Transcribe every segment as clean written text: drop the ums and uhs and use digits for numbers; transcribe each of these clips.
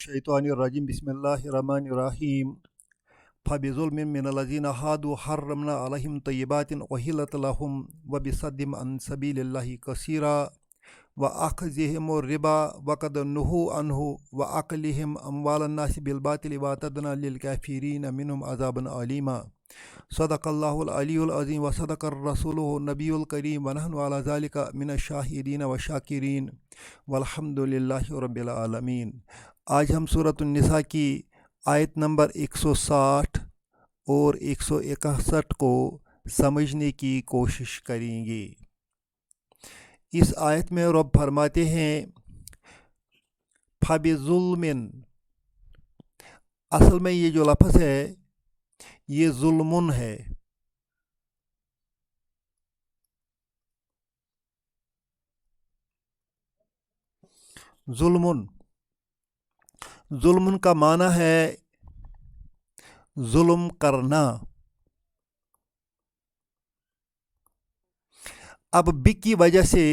शैतानिर्रजीम बिस्मिल्लाहिर्रहमानिर्रहीम फबिज़ुल्मिन मिनल्लज़ीना हादू हर्रमना अलैहिम तय्यिबातिन उहिल्लत लहुम व बिसद्दिम अन सबीलिल्लाहि कसीरा व अख़ज़िहिम रिबा व क़द नुहू अन्हु व अक्लिहिम अम्वालन नासि बिल बातिल व अतदना लिल काफ़िरीन मिनहुम अज़ाबन अलीमा सदक़ल्लाहुल अलीयुल अज़ीम व सदक़र रसूलुहु नबियुल करीम व नहनु अला ज़ालिका मिनश शाहिदीन व शाकिरीन वल्हम्दुलिल्लाहि रब्बिल आलमीन। आज हम सूरत निसा की आयत नंबर 160 और 161 को समझने की कोशिश करेंगे। इस आयत में रब फरमाते हैं फबिज़ुल्मिन, असल में ये जो लफ्ज़ है ये जुल्मुन है। जुल्मुन जुल्मुन का माना है जुल्म करना। अब बी की वजह से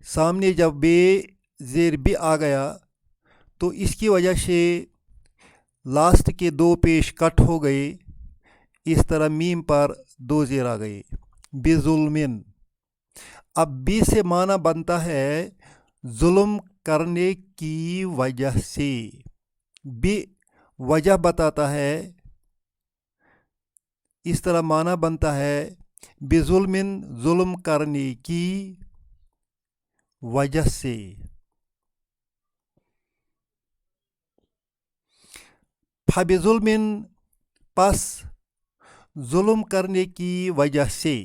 सामने जब बे ज़ेर बी आ गया तो इसकी वजह से लास्ट के दो पेश कट हो गए, इस तरह मीम पर दो ज़ेर आ गए बेजुल्मिन। अब बी से माना बनता है जुल्म करने की वजह से, बी वजह बताता है, इस तरह माना बनता है बेजुल्मिन जुल्म करने की वजह से। फबिजुल्मिन पस जुल्म करने की वजह से।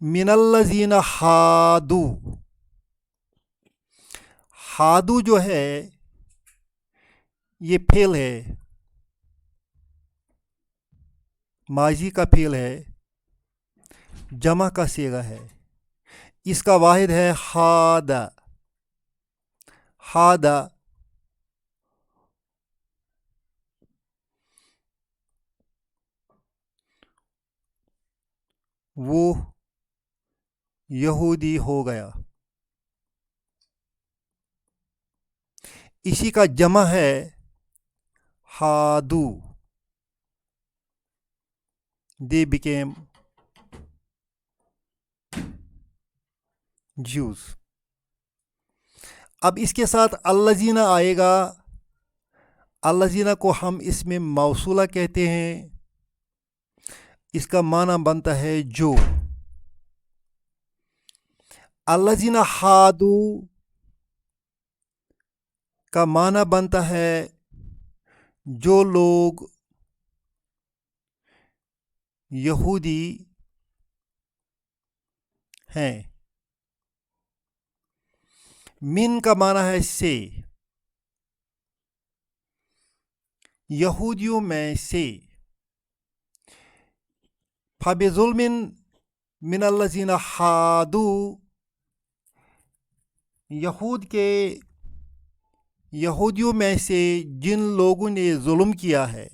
मिनल्लज़ीना हादू, हादू जो है ये फेल है, माजी का फेल है, जमा का सेगा है। इसका वाहिद है हादा। हादा वो यहूदी हो गया। इसी का जमा है हादू, दे बिकेम ज्यूज। अब इसके साथ अल्लज़ीना आएगा। अल्लज़ीना को हम इसमें मौसूला कहते हैं, इसका माना बनता है जो। अल्लज़ीना हादू का माना बनता है जो लोग यहूदी हैं। मिन का माना है से, यहूदियों में से। फबिजुल्मिन मिनल्लज़ीना हादू, यहूद के यहूदियों में से जिन लोगों ने जुल्म किया है।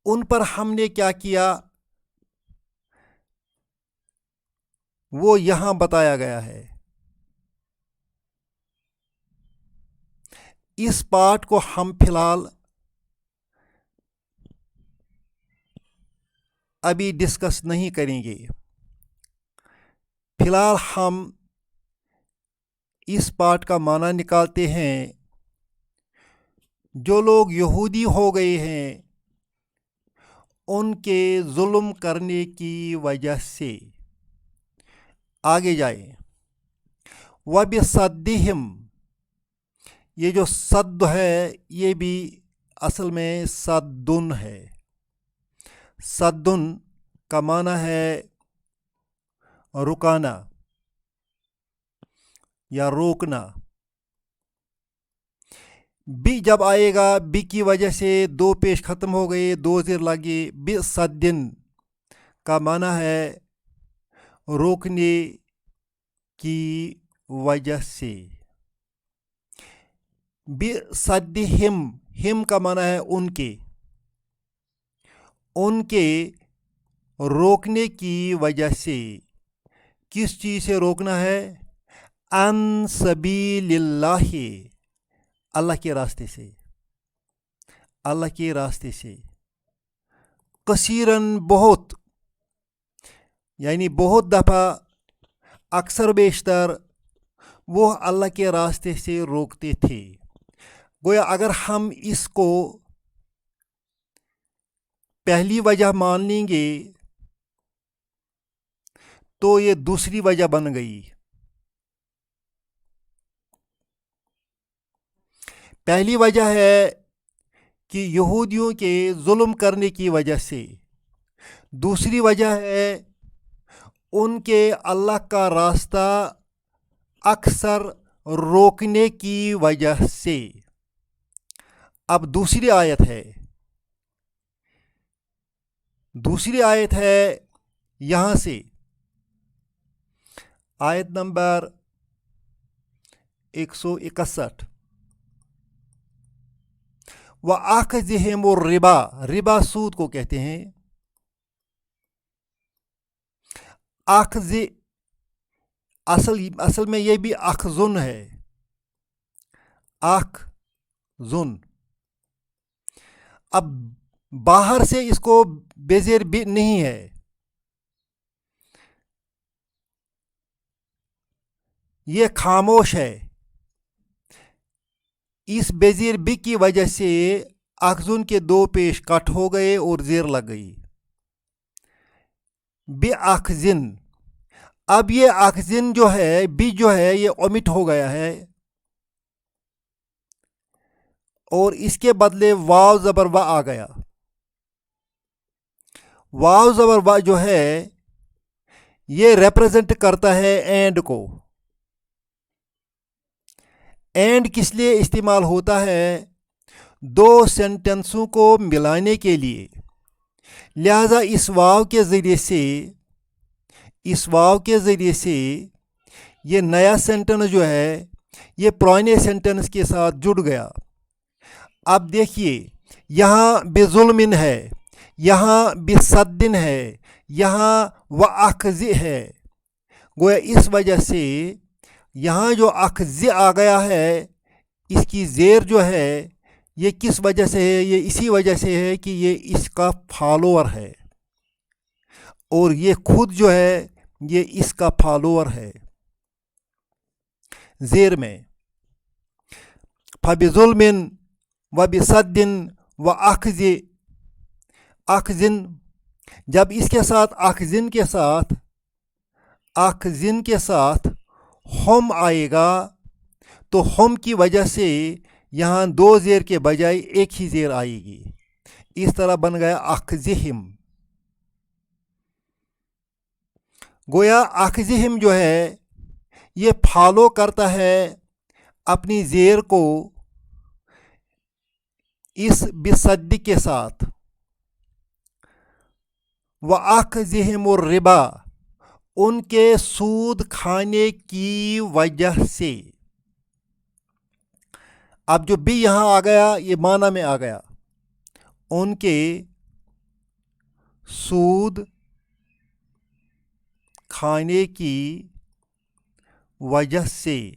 उन पर हमने क्या किया वो यहां बताया गया है। इस पार्ट को हम फिलहाल अभी डिस्कस नहीं करेंगे। फिलहाल हम इस पार्ट का माना निकालते हैं जो लोग यहूदी हो गए हैं उनके जुल्म करने की वजह से। आगे जाए वबिसद्दिहिम, ये जो सद्द है ये भी असल में सद्दुन है। सद्दुन का माना है रुकाना या रोकना। बी जब आएगा, बी की वजह से दो पेश ख़त्म हो गए, दो ज़ेर लगे। बी सद्दिन का माना है रोकने की वजह से। बी सद्दिहिम, हिम का माना है उनके, उनके रोकने की वजह से। किस चीज़ से रोकना है? अन सबीलिल्लाहि, अल्लाह के रास्ते से, अल्लाह के रास्ते से। कसीरन बहुत, यानी बहुत दफ़ा, अक्सर बेशतर वो अल्लाह के रास्ते से रोकते थे। गोया अगर हम इसको पहली वजह मान लेंगे तो ये दूसरी वजह बन गई। पहली वजह है कि यहूदियों के जुल्म करने की वजह से। दूसरी वजह है उनके अल्लाह का रास्ता अक्सर रोकने की वजह से। अब दूसरी आयत है, दूसरी आयत है यहाँ से, आयत नंबर 161। व आखज़िहिम रिबा, रिबा सूद को कहते हैं। आखज़ असल में ये भी अखजुन है, अखजुन। अब बाहर से इसको बेजेर भी नहीं है, ये खामोश है। इस बेजेर बी की वजह से अखजुन के दो पेश कट हो गए और जेर लग गई। बे अखजिन, अब ये अखजिन जो है, बी जो है, ये ओमिट हो गया है और इसके बदले वाव ज़बर वा आ गया। वाव ज़बर वा जो है ये रिप्रेजेंट करता है एंड को। एंड किस लिए इस्तेमाल होता है? दो सेंटेंसों को मिलाने के लिए। लिहाजा इस वाव के ज़रिए से, इस वाव के ज़रिए से ये नया सेंटेंस जो है ये पुराने सेंटेंस के साथ जुड़ गया। अब देखिए, यहाँ बेजुल्मिन है, यहाँ बेसद्दिन है, यहाँ व अखज़ि है। गोया इस वजह से यहाँ जो अखज़ि आ गया है, इसकी ज़ेर जो है ये किस वजह से है? ये इसी वजह से है कि ये इसका फॉलोअर है और ये खुद जो है ये इसका फॉलोअर है। ज़ेर में फबिजुल्मिन व बिसद्दिन व अखज़ि, अखज़िन, जब इसके साथ अखज़िन के साथ, अखज़िन के साथ हम आएगा तो हम की वजह से यहाँ दो ज़ेर के बजाय एक ही ज़ेर आएगी। इस तरह बन गया अखज़िहिम। गोया अखज़िहिम जो है ये फॉलो करता है अपनी ज़ेर को इस बिसद्दी के साथ। व अखज़िहिम रिबा, उनके सूद खाने की वजह से। अब जो भी यहाँ आ गया ये माना में आ गया, उनके सूद खाने की वजह से।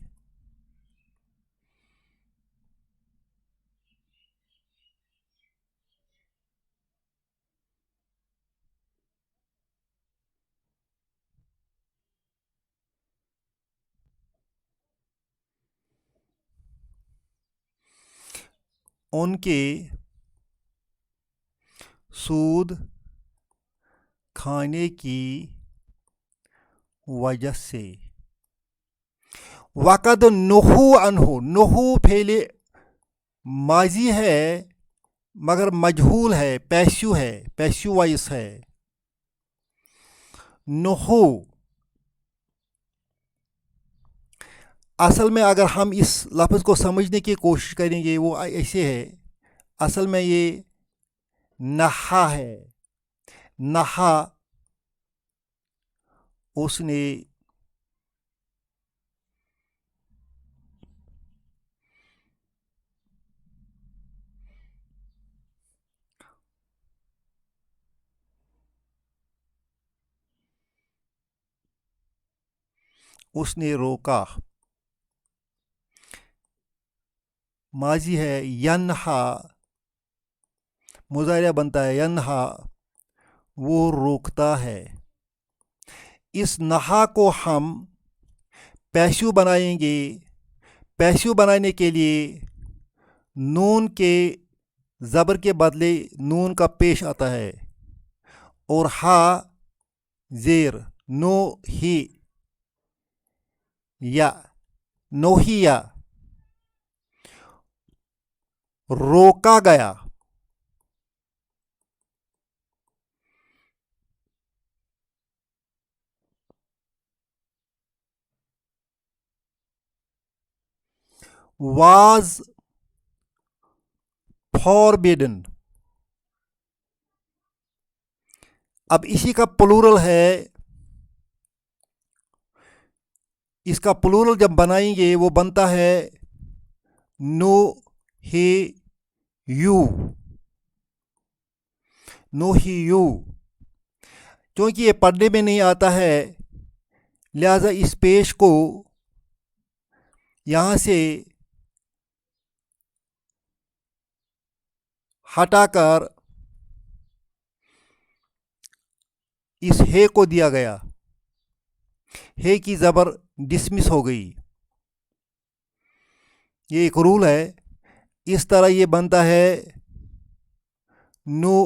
उनके सूद खाने की वजह से। वक़द नुहू अनहु, नुहू फेले माजी है मगर मजहूल है, पैसिव है, पैसिव वॉइस है। नुहू اصل میں اگر ہم اس لفظ کو سمجھنے کی کوشش کریں گے وہ ایسے ہے، اصل میں یہ نہا ہے. نہا اس نے روکا. ماضی ہے ینہا، مضارع بنتا ہے ینہا، وہ روکتا ہے. اس نہا کو ہم پیشو بنائیں گے. پیشو بنانے کے لیے نون کے زبر کے بدلے نون کا پیش آتا ہے اور ہا زیر نو ہی یا نوہیا، روکا گیا. was forbidden. اب اسی کا پلورل ہے، اس کا پلورل جب بنائیں گے وہ بنتا ہے نو ہی یو. Know he you. کیونکہ یہ پڑھنے میں نہیں آتا ہے لہذا اس پیش کو یہاں سے ہٹا کر اس ہے کو دیا گیا. ہے کی زبر ڈسمس ہو گئی. یہ ایک رول ہے. اس طرح یہ بنتا ہے نو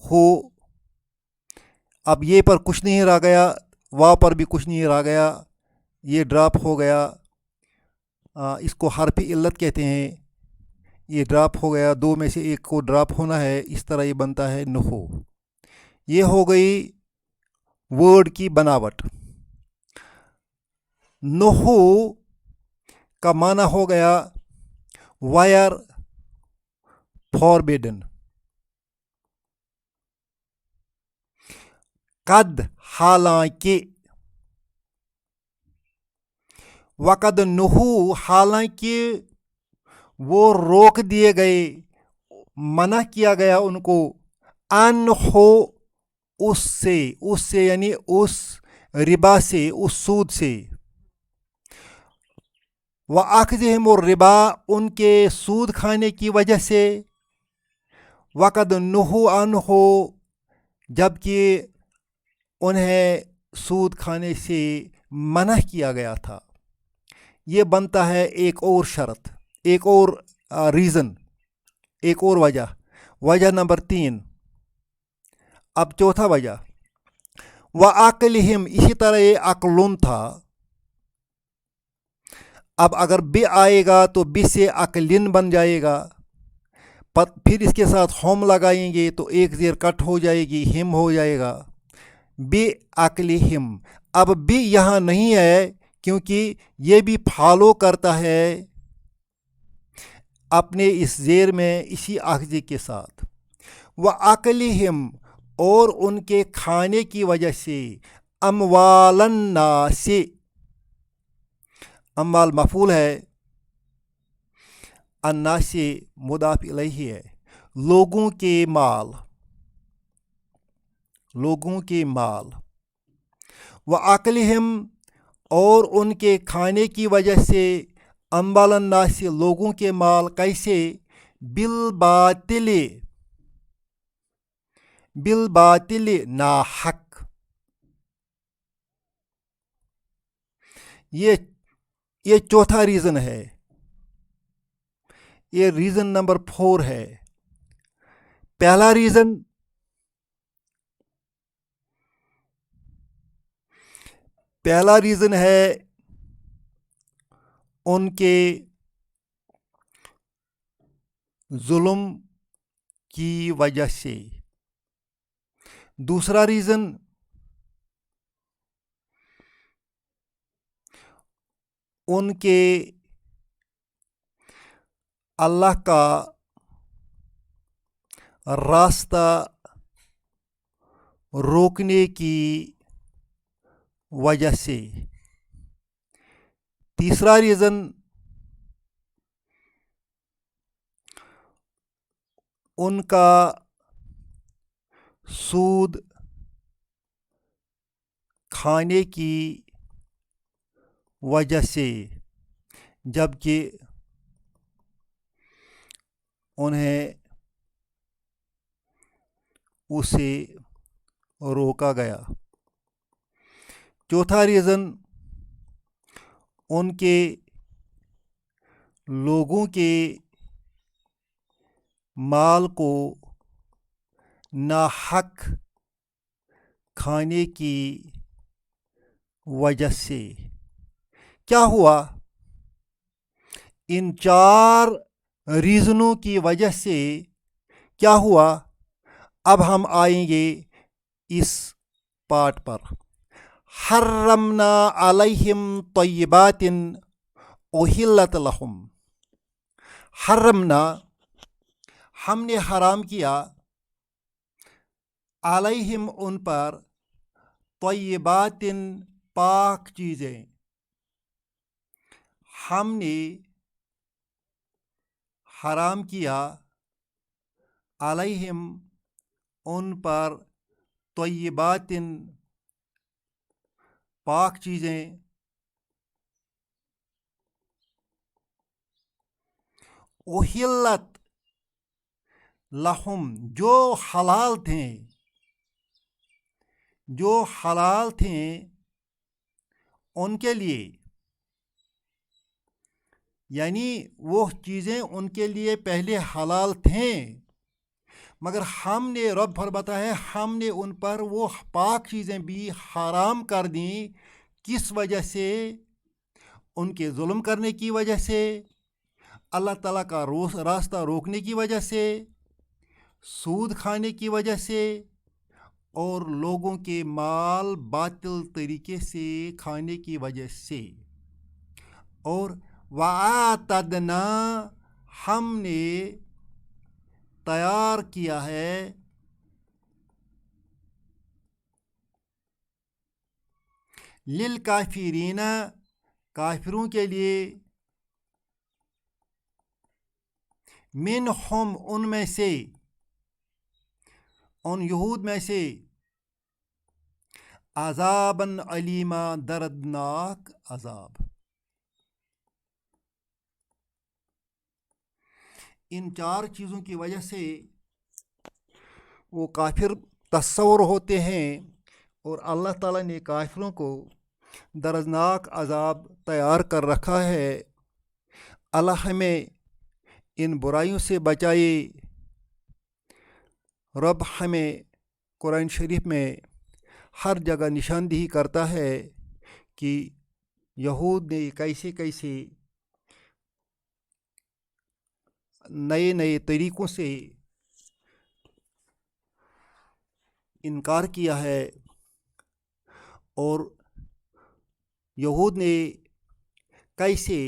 ہو. اب یہ پر کچھ نہیں رہ گیا، وا پر بھی کچھ نہیں رہ گیا، یہ ڈراپ ہو گیا. اس کو حرف علت کہتے ہیں. یہ ڈراپ ہو گیا، دو میں سے ایک کو ڈراپ ہونا ہے، اس طرح یہ بنتا ہے نہو. یہ ہو گئی ورڈ کی بناوٹ. نہو کا معنی ہو گیا وائر فاربیڈن. قد حالانکہ، وقد نہو حالانکہ وہ روک دیے گئے، منع کیا گیا ان کو، ان ہو اس سے یعنی اس ربا سے، اس سود سے. وَأَخْذِهِمُ الرِّبَا ان کے سود کھانے کی وجہ سے. وقد نہو عنہ جبکہ انہیں سود کھانے سے منع کیا گیا تھا. یہ بنتا ہے ایک اور شرط، ایک اور ریزن، ایک اور وجہ. وجہ نمبر 3. اب چوتھا وجہ وَعَقْلِهِمْ، اسی طرح یہ عقلن تھا. اب اگر بے آئے گا تو بی سے عقلن بن جائے گا. پھر اس کے ساتھ ہوم لگائیں گے تو ایک زیر کٹ ہو جائے گی، ہم ہو جائے گا. بے عقلہم. اب بھی یہاں نہیں ہے کیونکہ یہ بھی فالو کرتا ہے اپنے اس زیر میں اسی اخذی کے ساتھ. وَعَقْلِهِمْ اور ان کے کھانے کی وجہ سے. اموال الناس، اموال مفعول ہے، الناس مضاف الیہ ہے. لوگوں کے مال، لوگوں کے مال. وَعَقْلِهِمْ اور ان کے کھانے کی وجہ سے. اموال الناس لوگوں کے مال کیسے؟ بالباطل، بالباطل ناحق. یہ چوتھا ریزن ہے. یہ ریزن نمبر 4 ہے. پہلا ریزن ہے ان کے ظلم کی وجہ سے. دوسرا ریزن ان کے اللہ کا راستہ روکنے کی وجہ سے. تیسرا ریزن ان کا سود کھانے کی وجہ سے، جبکہ انہیں اسے روکا گیا. چوتھا ریزن ان کے لوگوں کے مال کو ناحق کھانے کی وجہ سے. کیا ہوا؟ ان 4 ریزنوں کی وجہ سے کیا ہوا؟ اب ہم آئیں گے اس پارٹ پر. حرمنا علیہم طیبات احلت لہم. حرمنا، ہم نے حرام کیا، علیہم ان پر، طیبات پاک چیزیں. ہم نے حرام کیا علیہم ان پر، طیبات پاک چیزیں، احلت لہم جو حلال تھیں ان کے لیے. یعنی وہ چیزیں ان کے لیے پہلے حلال تھیں، مگر ہم نے، رب فرماتا ہے، ہم نے ان پر وہ پاک چیزیں بھی حرام کر دیں. کس وجہ سے؟ ان کے ظلم کرنے کی وجہ سے، اللہ تعالیٰ کا راستہ روکنے کی وجہ سے، سود کھانے کی وجہ سے، اور لوگوں کے مال باطل طریقے سے کھانے کی وجہ سے. اور وَأَعْتَدْنَا، ہم نے تیار کیا ہے، لِلْكَافِرِينَ کافروں کے لیے، منہم ان میں سے، ان یہود میں سے، عذاباً علیما دردناک عذاب. ان 4 چیزوں کی وجہ سے وہ کافر تصور ہوتے ہیں، اور اللہ تعالیٰ نے کافروں کو دردناک عذاب تیار کر رکھا ہے. اللہ ہمیں ان برائیوں سے بچائے. رب ہمیں قرآن شریف میں ہر جگہ نشاندہی کرتا ہے کہ یہود نے کیسے کیسے نئے طریقوں سے انکار کیا ہے، اور یہود نے کیسے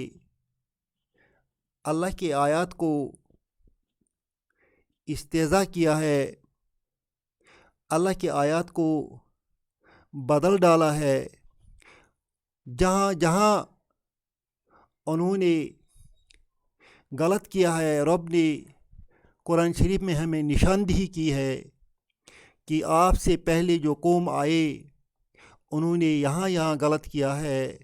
اللہ کی آیات کو استہزاء کیا ہے، اللہ کی آیات کو بدل ڈالا ہے. جہاں جہاں انہوں نے غلط کیا ہے، رب نے قرآن شریف میں ہمیں نشاندہی کی ہے کہ آپ سے پہلے جو قوم آئے انہوں نے یہاں غلط کیا ہے.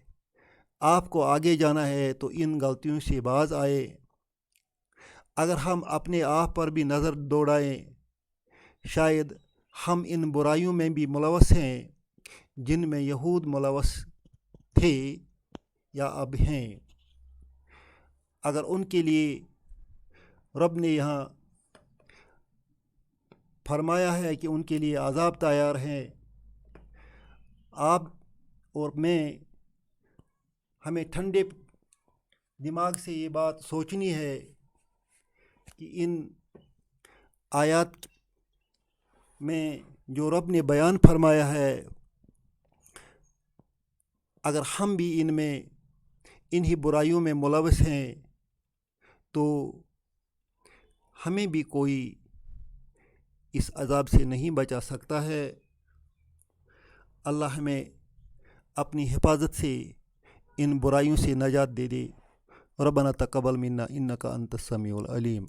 آپ کو آگے جانا ہے تو ان غلطیوں سے باز آئے. اگر ہم اپنے آپ پر بھی نظر دوڑائیں، شاید ہم ان برائیوں میں بھی ملوث ہیں جن میں یہود ملوث تھے یا اب ہیں. اگر ان کے لیے رب نے یہاں فرمایا ہے کہ ان کے لیے عذاب تیار ہیں، آپ اور میں، ہمیں ٹھنڈے دماغ سے یہ بات سوچنی ہے کہ ان آیات میں جو رب نے بیان فرمایا ہے، اگر ہم بھی ان میں انہی برائیوں میں ملوث ہیں تو ہمیں بھی کوئی اس عذاب سے نہیں بچا سکتا ہے۔ اللہ ہمیں اپنی حفاظت سے ان برائیوں سے نجات دے دے۔ ربنا تقبل منا انک انت السمیع العلیم۔